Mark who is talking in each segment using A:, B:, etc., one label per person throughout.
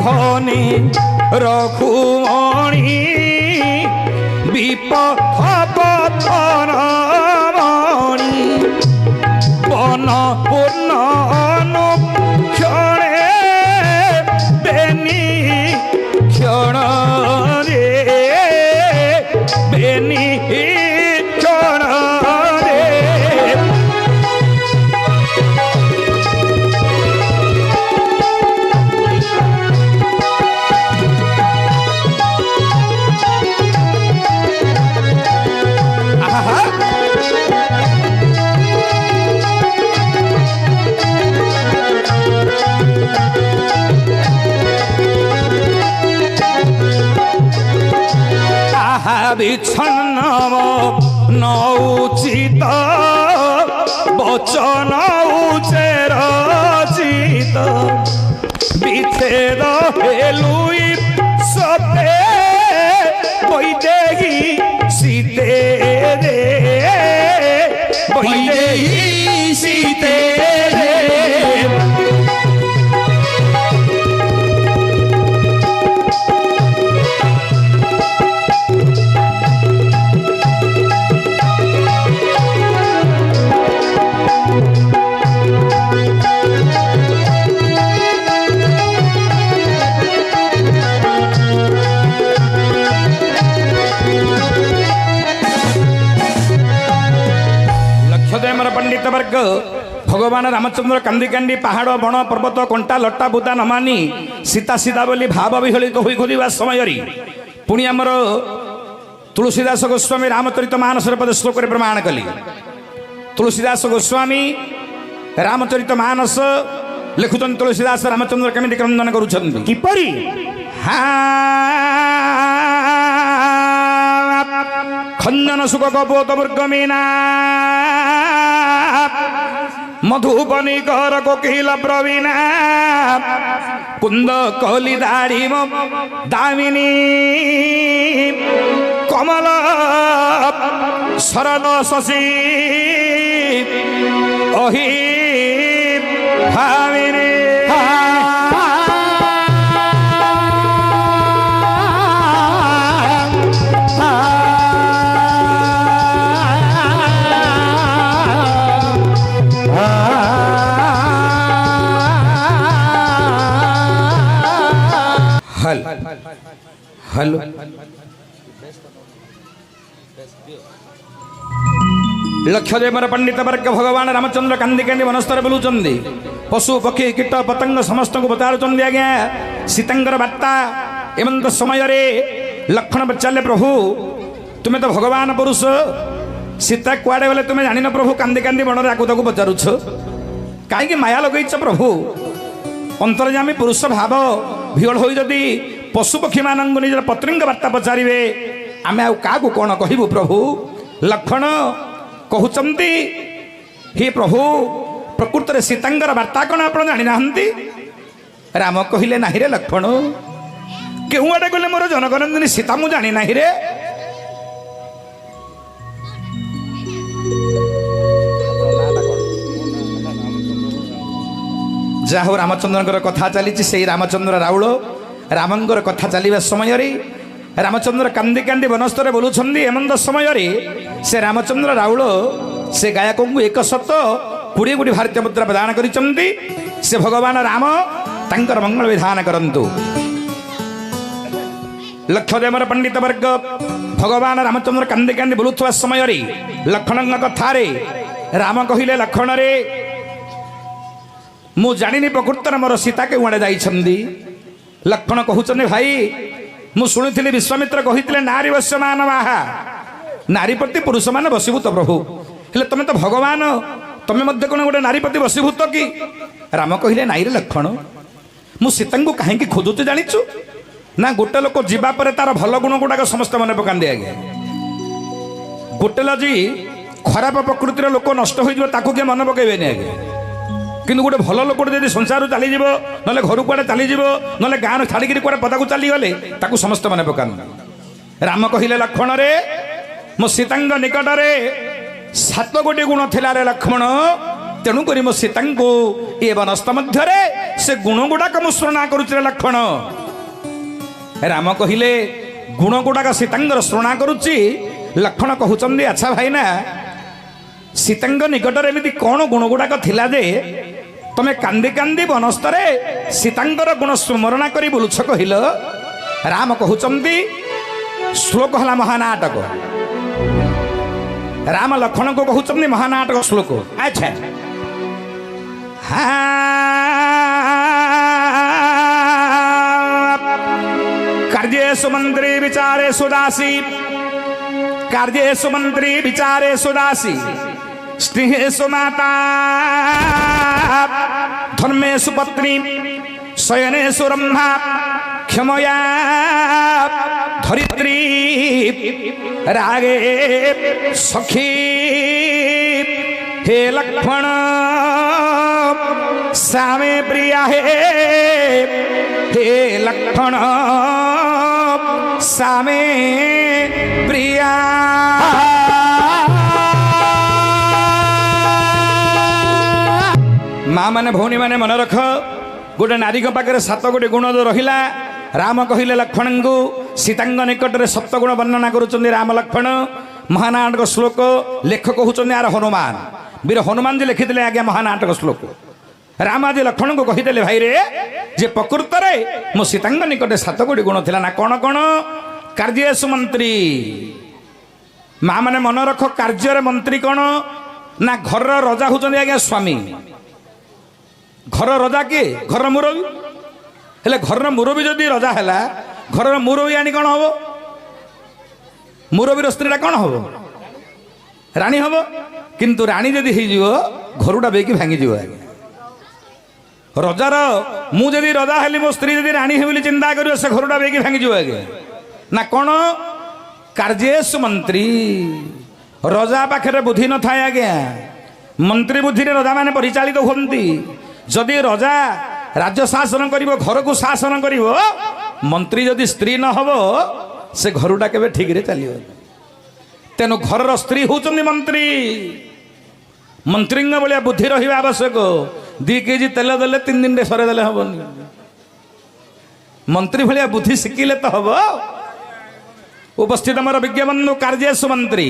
A: ঘনে রঘুমণি বিপদ পথরমণি বন পূর্ণ অনুক্ষণে বেনি ক্ষণ রে বেনি ক্ষণ রে বিচ্ছন্ন নৌচিত বচন উচেরচিত বিচ্ছেদ হেলুই সতে বৈদেহী সীতে রে বৈদেহী সীতে রে पंडित वर्ग भगवान रामचंद्र कांदी कांदी पहाड़ बण पर्वत कंटा लट्टा बुदा न मानी सीता सीता बोली भाव विहलित होई खोजा समय पुणी आमर तुलसीदास गोस्वामी रामचरित मानस पद श्लोक प्रमाण कली तुलसीदास गोस्वामी रामचरित मानस लिखुन तुलसीदास रामचंद्र केमिति क्रंदन करुछन्ति किपरि खंजन सुख कपोत मृगमीना मधुबनी कर कोकिल प्रवीणा कुंद कली दाढ़ी दामिनी कमल शरद शशि अहि भामिनी हेलो लक्षदेवर पंडित वर्ग भगवान रामचंद्र कांदी कांदी वनस्तर बुलुचंदी पशु पक्षी कीट पतंग समस्त को बतारुचंदी आज्ञा सीतांकर बार्ता एमंत समय रे लक्षण पचारे प्रभु तुम्हें तो भगवान पुरुष सीता कुआडे गले तुम्हें जानिन प्रभु कांदी कांदी बणरे आकु ताकु पचारुछ काहे माया लगैछ प्रभु अंतर्यामी पुरुष भाव भिड़ हो जदि पशु पक्षी मानक निजर पत्नी बार्ता पचारे आम क्या कौन कहबू प्रभु लक्षण कहते हे प्रभु प्रकृत में सीतांकर बार्ता कौन आप जानी ना राम कहले ना रे लक्षण क्यों आड़े गले मोर जनकनंदिनी सीता मु जानी ना रे जाहो रामचंद्र कथा चली से रामचंद्र राउल रामंगर कथा चलवा समय रामचंद्र कांदी कांदी वनस्तर बोलुंट एमंत समय से रामचंद्र राउल से गायक को 120 कोटी भारतीय मुद्रा प्रदान कर भगवान राम तंकर मंगल विधान करंतु लक्षदेवर पंडित वर्ग भगवान रामचंद्र कांदी कांदी बोलुवा समय लक्षण कथारे राम कहले लक्षण रे मु जानी प्रकृत मोर सीता के उड़े जाइछंदी लक्षण कहते भाई मु शुणी विश्वामित्र कही नारी वश्य मानवाहा नारी प्रति पुरुष मान बसीभूत प्रभु हेले तुम तो भगवान तुम्हें मध्य कौन गोटे नारी प्रति बसीभूत कि राम कहले नाई रे लक्षण मु सीता को कहीं खोजुते जाचु ना गोटे लोक जीवापर तार भल गुण गुड़ाक समस्त मन पकाते आगे गोटे लजी खराब प्रकृतिर लोक नष्ट हो किए मन पकेबे आगे किंतु गोटे भल लोक जब संसार चलीज ना घर कुआड़े चलीज ना गाँव छाड़ी कुआड़े पदा को चलीगले ताकू समस्त मन पका राम कहले लक्ष्मण रे मो सीता निकट में 7 गोटी गुण थिला रे लक्ष्मण तेणुक मो सीता को ये वनस्थ मध्य से गुण गुड़ाक मु स्मरण करुचे लक्षण राम कहले गुण गुड़ाक सीतांगर स्मरण करुच्ची लक्षण कहते अच्छा भाईना सीतांग निकटर एमती कौन गुण गुड़ाक थिला जे तमे कांदी कांदी वनस्थरे सीतांगर गुण स्मरण करी बुलुछ कहिल राम कहते श्लोक हला महानाटक राम लक्षण को कहते महानाटक श्लोक अच्छा कार्येषु मंत्री विचारेषु दासी कार्येषु मंत्री विचारेषु दासी स्नेहेषु माता धर्मेषु पत्नी शयनेषु रम्भा क्षमया धरित्री रागे सखी हे लक्ष्मण सामे प्रिया हे लक्ष्मण सामे प्रिया माँ माने भौणी माने मन रख गोटे नारी पाखे 7 गोटी गुण जो रहा राम कहले लक्ष्मण को सीतांग निकट में 7 गुण वर्णना करुँच राम लक्ष्मण महानाटक श्लोक लेखक होचन यार हनुमान वीर हनुमान जी लिखिले आज्ञा महानाटक श्लोक राम आज लक्ष्मण को कहीदेले भाई रे जे प्रकृत रे मो सीतांग निकट 7 गोटी गुण थिला ना कौन कौन कार्येषु मंत्री माँ माने मन रख कार्य मंत्री कौन ना घर रजा होचन आज्ञा स्वामी घर रजा किए घर मुरबी हेले घर मुरबी जदि रजा है घर मुरबी आनी कौन हम मुरबीर स्त्रीटा कौन हम राणी हम किंतु राणी जदि हो घरुटा बेकी भांगी जीव आज्ञा रजार मुझे रजा हेली मो स्त्री जदि राणी है चिंता कर से घरुटा बेकी भांगी जीव आज्ञा ना कौन कार्येषु मंत्री रजा पाखे बुद्धि न थाए आज्ञा मंत्री बुद्धि रजा माने परिचालित होती जदि रजा राज्य शासन करिवो घर को शासन करिवो मंत्री जदि स्त्री न हबो से घरुटा केबे ठीक रे चलियो तेनु घर स्त्री होचंदी मंत्री मंत्री भलिया बुद्धि रहिबा आवश्यक 2 केजी तेल देले 3 दिन रे सरे देले हबोनी मंत्री भलिया बुद्धि शिखिले तो हबो उपस्थित हमर विज्ञबंधु कार्येषु मंत्री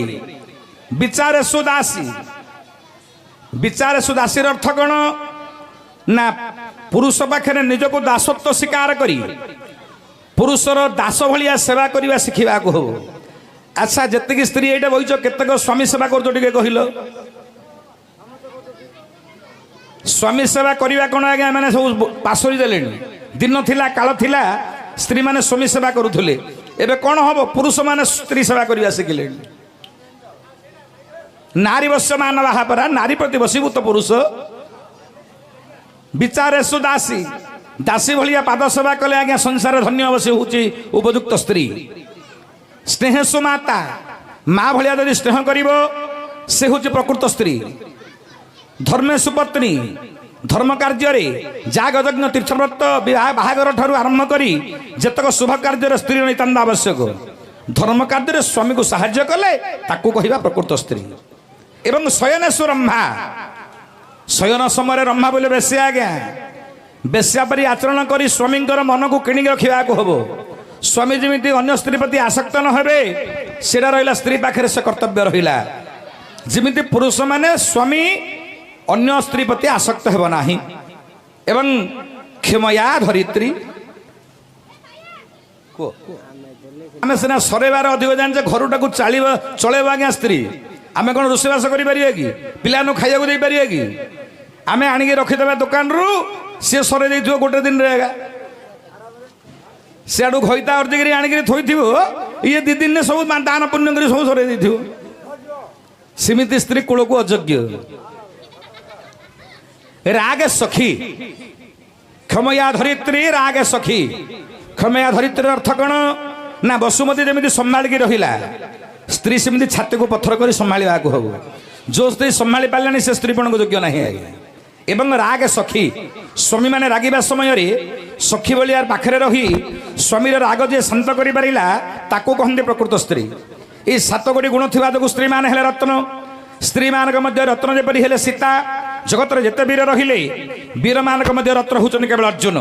A: विचारेषु दासी विचारेषु दासीर अर्थ कोन ना पुरुष पाखे निज को दासत्व स्वीकार करी पुरुषर दास भलिया सेवा करवा शिखा को हो अच्छा जितकी स्त्री ये बहीच केतक स्वामी सेवा कर कहल स्वामी सेवा करवा कौन आज्ञा मैंने सब पासरी देले दिन थिला काल थिला स्त्री माने स्वामी सेवा करुले एबे कौन हम पुरुष माने स्त्री सेवा करवा शिखिले नारी वश्य मान बाहापरा नारी प्रति वशीभूत पुरुष विचारेषु दासी दासी भलिया पाद सेवा कले आज्ञा संसार धन्य अवश्य होची उपयुक्त स्त्री स्नेहेषु माता माँ भलिया यदि स्नेह करिवो से होची प्रकृत स्त्री धर्मेषु पत्नी धर्म कार्य जाग यज्ञ तीर्थव्रत बाहागर ठारू आरंभ करी जेतक शुभ कार्य स्त्री नितांत आवश्यक धर्म कार्य स्वामी को साहाय्य कले ताकू कहिबा प्रकृत स्त्री एवं शयनेषु रम्भा शयन समय रम्भा बोले बेश्या आज्ञा बेश्या परी आचरण करी स्वामी मन को किणिक रखा हम स्वामी जमी अन्य स्त्री प्रति आसक्त न हे से रहा स्त्री पाखे से कर्तव्य रहा जमी पुरुष माने स्वामी अन्य स्त्री प्रति आसक्त हेब नाही एवं क्षमया धरित्री आम सीना सरेबार अधिक जाने घरटा को चलेब आज्ञा स्त्री आमे कौन रोषेबास करें कि पिला खाया दे पारे कि आम आणिक रखीदे दुकान रू सी सरे दे गोटे दिन रहेगा सियाड़ू खईता अर्जिक आणिक थोई ये 2 दिन सब दान पुण्य कर सब सरे सेमती स्त्री कूल को अयोग्य रागे सखी क्षमया धरित्री रागे सखी क्षमया धरित्री अर्थ कौन ना वसुमती जमी संभालिकी रहिला स्त्री सेमती छाती को पत्थर कर संभाला को हम जो स्त्री संभाली पारे से स्त्री पण को योग्य ना आज्ञा एवं राग सखी स्वामी मैंने रागिबा समय सखी भलिया पाखे रही स्वामी राग जे शांत कर पारा ताकू कहते प्रकृत स्त्री ये 7 गोटी गुण थी जो स्त्री मान रत्न स्त्री मान रत्न जेपरी हेले सीता जगत रे जेते वीर रहिले वीर मानक मध्य रत्र होचन केवल अर्जुन